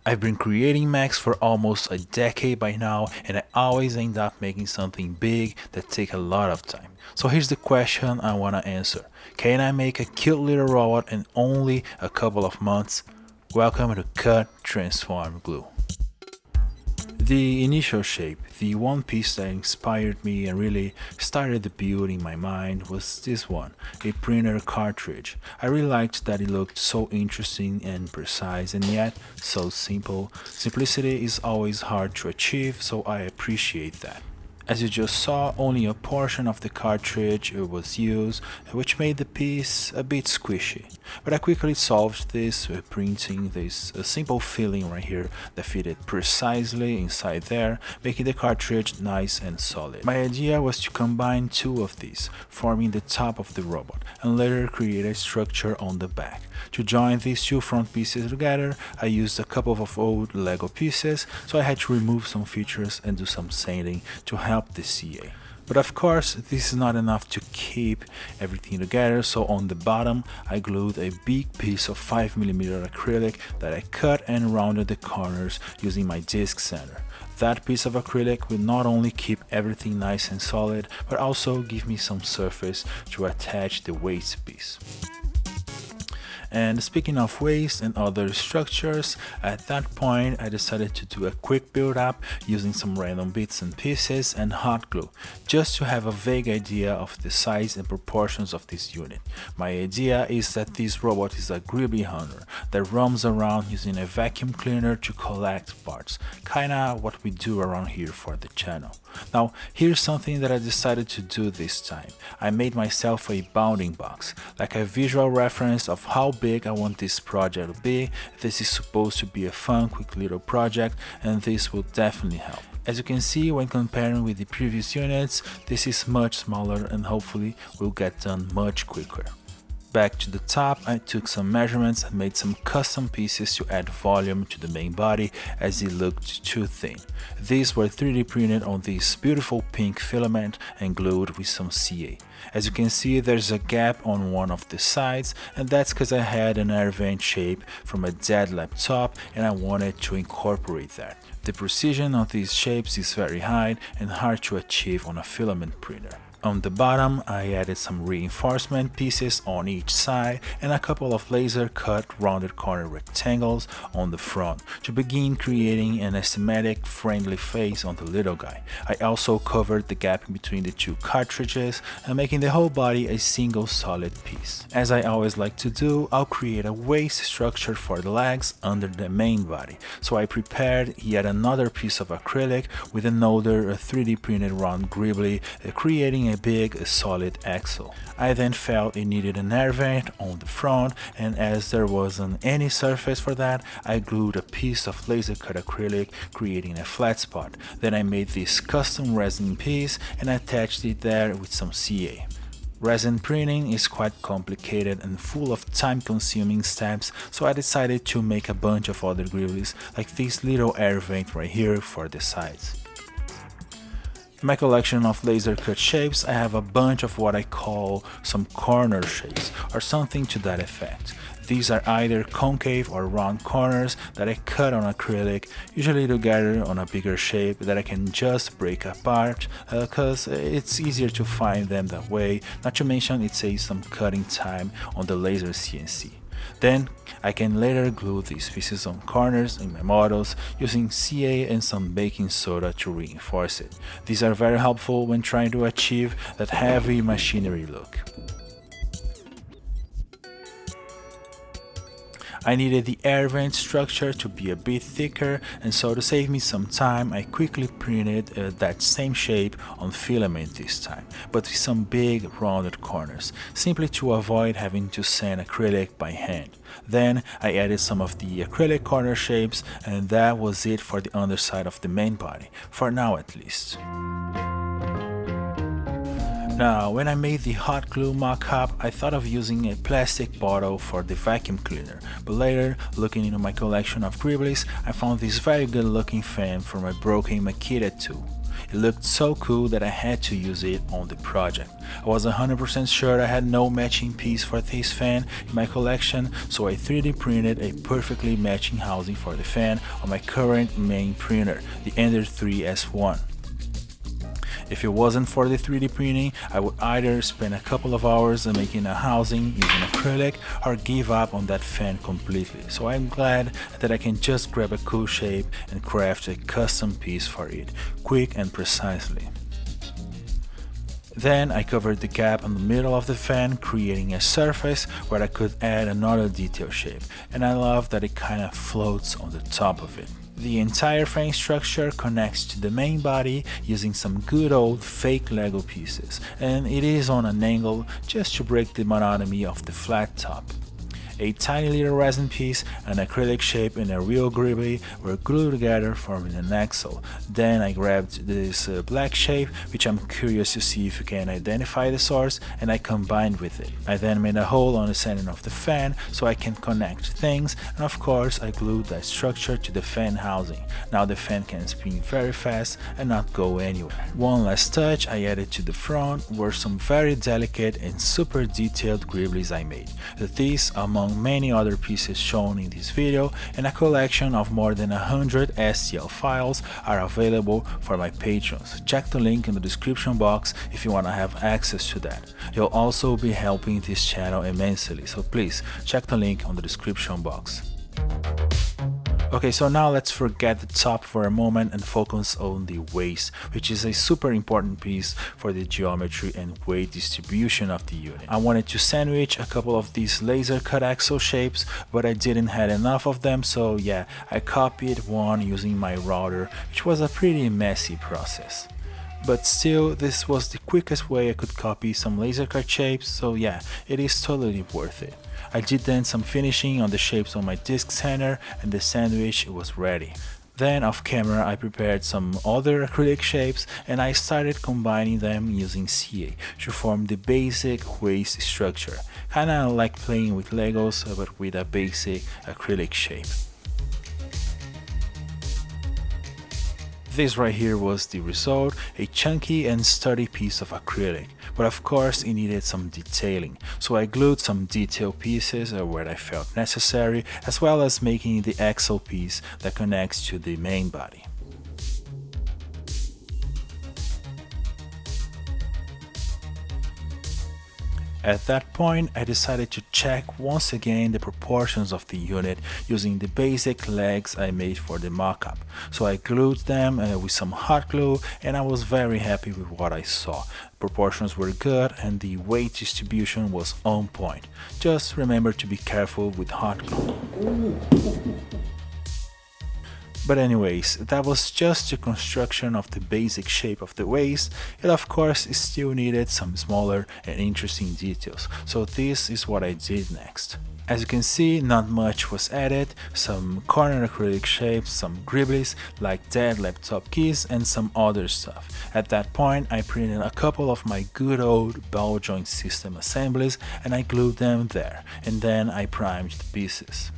I've been creating mechs for almost a decade by now, and I always end up making something big that takes a lot of time. So here's the question I want to answer. Can I make a cute little robot in only a couple of months? Welcome to Cut, Transform, Glue. The initial shape, the one piece that inspired me and really started the build in my mind was this one, a printer cartridge. I really liked that it looked so interesting and precise and yet so simple. Simplicity is always hard to achieve, so I appreciate that. As you just saw, only a portion of the cartridge was used, which made the piece a bit squishy. But I quickly solved this with printing this simple filling right here that fitted precisely inside there, making the cartridge nice and solid. My idea was to combine two of these, forming the top of the robot, and later create a structure on the back. To join these two front pieces together, I used a couple of old Lego pieces, so I had to remove some features and do some sanding to help the CA. But of course, this is not enough to keep everything together, so on the bottom I glued a big piece of 5mm acrylic that I cut and rounded the corners using my disc sander. That piece of acrylic will not only keep everything nice and solid, but also give me some surface to attach the waist piece. And speaking of waste and other structures, at that point I decided to do a quick build up using some random bits and pieces and hot glue, just to have a vague idea of the size and proportions of this unit. My idea is that this robot is a Greeblie Hunter that roams around using a vacuum cleaner to collect parts, kinda what we do around here for the channel. Now, here's something that I decided to do this time. I made myself a bounding box, like a visual reference of how big I want this project to be. This is supposed to be a fun, quick little project, and this will definitely help. As you can see, when comparing with the previous units, this is much smaller and hopefully will get done much quicker. Back to the top, I took some measurements and made some custom pieces to add volume to the main body as it looked too thin. These were 3D printed on this beautiful pink filament and glued with some CA. As you can see, there's a gap on one of the sides, and that's because I had an air vent shape from a dead laptop and I wanted to incorporate that. The precision of these shapes is very high and hard to achieve on a filament printer. On the bottom, I added some reinforcement pieces on each side and a couple of laser cut rounded corner rectangles on the front to begin creating an aesthetic friendly face on the little guy. I also covered the gap between the two cartridges and making the whole body a single solid piece. As I always like to do, I'll create a waist structure for the legs under the main body, so I prepared yet another piece of acrylic with another 3D printed round Greeblie, creating a big solid axle. I then felt it needed an air vent on the front, and as there wasn't any surface for that, I glued a piece of laser cut acrylic, creating a flat spot. Then I made this custom resin piece and attached it there with some CA. Resin printing is quite complicated and full of time-consuming steps, so I decided to make a bunch of other Greeblies like this little air vent right here for the sides. In my collection of laser cut shapes, I have a bunch of what I call some corner shapes, or something to that effect. These are either concave or round corners that I cut on acrylic, usually together on a bigger shape that I can just break apart, cause it's easier to find them that way, not to mention it saves some cutting time on the laser CNC. Then I can later glue these pieces on corners in my models using CA and some baking soda to reinforce it. These are very helpful when trying to achieve that heavy machinery look. I needed the air vent structure to be a bit thicker, and so to save me some time I quickly printed that same shape on filament this time, but with some big rounded corners, simply to avoid having to sand acrylic by hand. Then I added some of the acrylic corner shapes, and that was it for the underside of the main body, for now at least. Now, when I made the hot glue mock-up, I thought of using a plastic bottle for the vacuum cleaner, but later, looking into my collection of Greeblies, I found this very good looking fan from a broken Makita tool. It looked so cool that I had to use it on the project. I was 100% sure I had no matching piece for this fan in my collection, so I 3D printed a perfectly matching housing for the fan on my current main printer, the Ender 3S1. If it wasn't for the 3D printing, I would either spend a couple of hours making a housing using acrylic or give up on that fan completely. So I'm glad that I can just grab a cool shape and craft a custom piece for it, quick and precisely. Then I covered the gap in the middle of the fan, creating a surface where I could add another detail shape, and I love that it kind of floats on the top of it. The entire frame structure connects to the main body using some good old fake Lego pieces, and it is on an angle just to break the monotony of the flat top. A tiny little resin piece, an acrylic shape, and a real Greeblie were glued together forming an axle. Then I grabbed this black shape, which I'm curious to see if you can identify the source, and I combined with it. I then made a hole on the center of the fan so I can connect things, and of course I glued that structure to the fan housing. Now the fan can spin very fast and not go anywhere. One last touch I added to the front were some very delicate and super detailed Greeblies I made. These, among many other pieces shown in this video, and a collection of more than 100 STL files are available for my patrons. Check the link in the description box if you want to have access to that. You'll also be helping this channel immensely, so please check the link on the description box. Okay, so now let's forget the top for a moment and focus on the waist, which is a super important piece for the geometry and weight distribution of the unit. I wanted to sandwich a couple of these laser cut axle shapes, but I didn't have enough of them, so yeah, I copied one using my router, which was a pretty messy process. But still, this was the quickest way I could copy some laser cut shapes, so yeah, it is totally worth it. I did then some finishing on the shapes on my disc sander and the sandwich was ready. Then off camera I prepared some other acrylic shapes and I started combining them using CA to form the basic waist structure, kinda like playing with Legos but with a basic acrylic shape. This right here was the result, a chunky and sturdy piece of acrylic, but of course it needed some detailing, so I glued some detail pieces where I felt necessary, as well as making the axle piece that connects to the main body. At that point, I decided to check once again the proportions of the unit using the basic legs I made for the mockup. So I glued them with some hot glue and I was very happy with what I saw. Proportions were good and the weight distribution was on point. Just remember to be careful with hot glue. But anyways, that was just the construction of the basic shape of the waist. It of course still needed some smaller and interesting details, so this is what I did next. As you can see, not much was added, some corner acrylic shapes, some Greeblies like dead laptop keys and some other stuff. At that point I printed a couple of my good old ball joint system assemblies and I glued them there, and then I primed the pieces.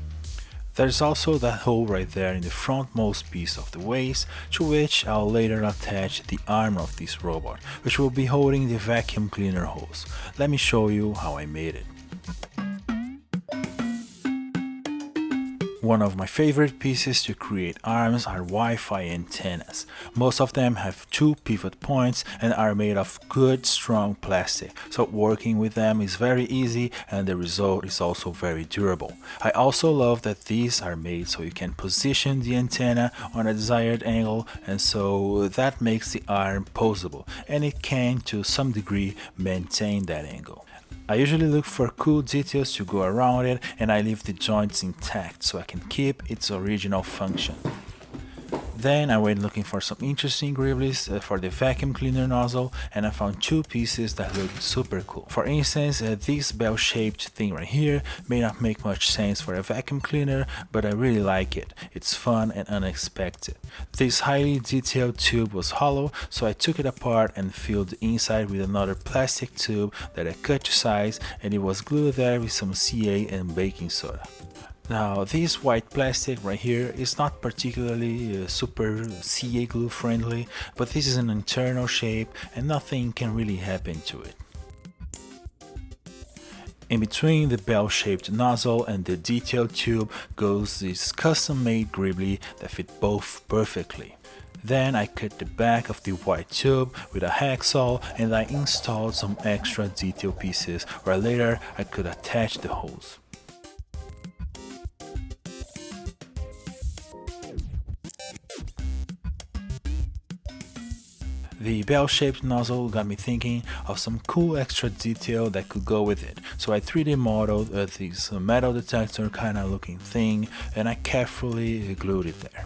There's also that hole right there in the frontmost piece of the waist, to which I'll later attach the arm of this robot, which will be holding the vacuum cleaner hose. Let me show you how I made it. One of my favorite pieces to create arms are Wi-Fi antennas. Most of them have 2 pivot points and are made of good strong plastic, so working with them is very easy and the result is also very durable. I also love that these are made so you can position the antenna on a desired angle, and so that makes the arm posable and it can to some degree maintain that angle. I usually look for cool details to go around it and I leave the joints intact so I can keep its original function. Then I went looking for some interesting Greeblies for the vacuum cleaner nozzle and I found 2 pieces that looked super cool. For instance, this bell-shaped thing right here may not make much sense for a vacuum cleaner, but I really like it. It's fun and unexpected. This highly detailed tube was hollow, so I took it apart and filled the inside with another plastic tube that I cut to size, and it was glued there with some CA and baking soda. Now this white plastic right here is not particularly super CA glue friendly, but this is an internal shape and nothing can really happen to it. In between the bell-shaped nozzle and the detailed tube goes this custom-made Greeblie that fit both perfectly. Then I cut the back of the white tube with a hacksaw and I installed some extra detail pieces where later I could attach the hose. The bell-shaped nozzle got me thinking of some cool extra detail that could go with it, so I 3D modeled this metal detector kinda looking thing and I carefully glued it there.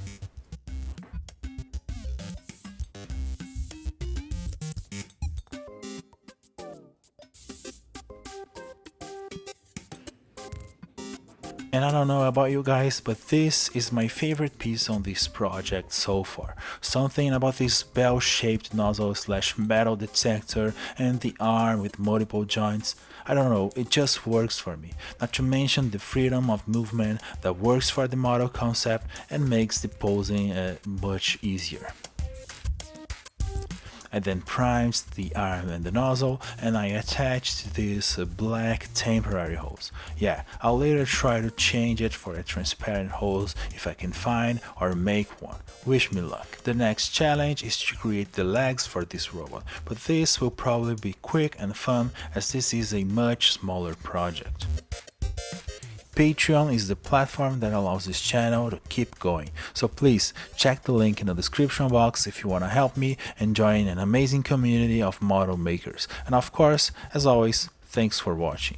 And I don't know about you guys, but this is my favorite piece on this project so far. Something about this bell-shaped nozzle slash metal detector and the arm with multiple joints. I don't know, it just works for me. Not to mention the freedom of movement that works for the model concept and makes the posing much easier. I then primed the arm and the nozzle and I attached this black temporary hose. Yeah, I'll later try to change it for a transparent hose if I can find or make one. Wish me luck. The next challenge is to create the legs for this robot, but this will probably be quick and fun as this is a much smaller project. Patreon is the platform that allows this channel to keep going, so please check the link in the description box if you want to help me and join an amazing community of model makers. And of course, as always, thanks for watching.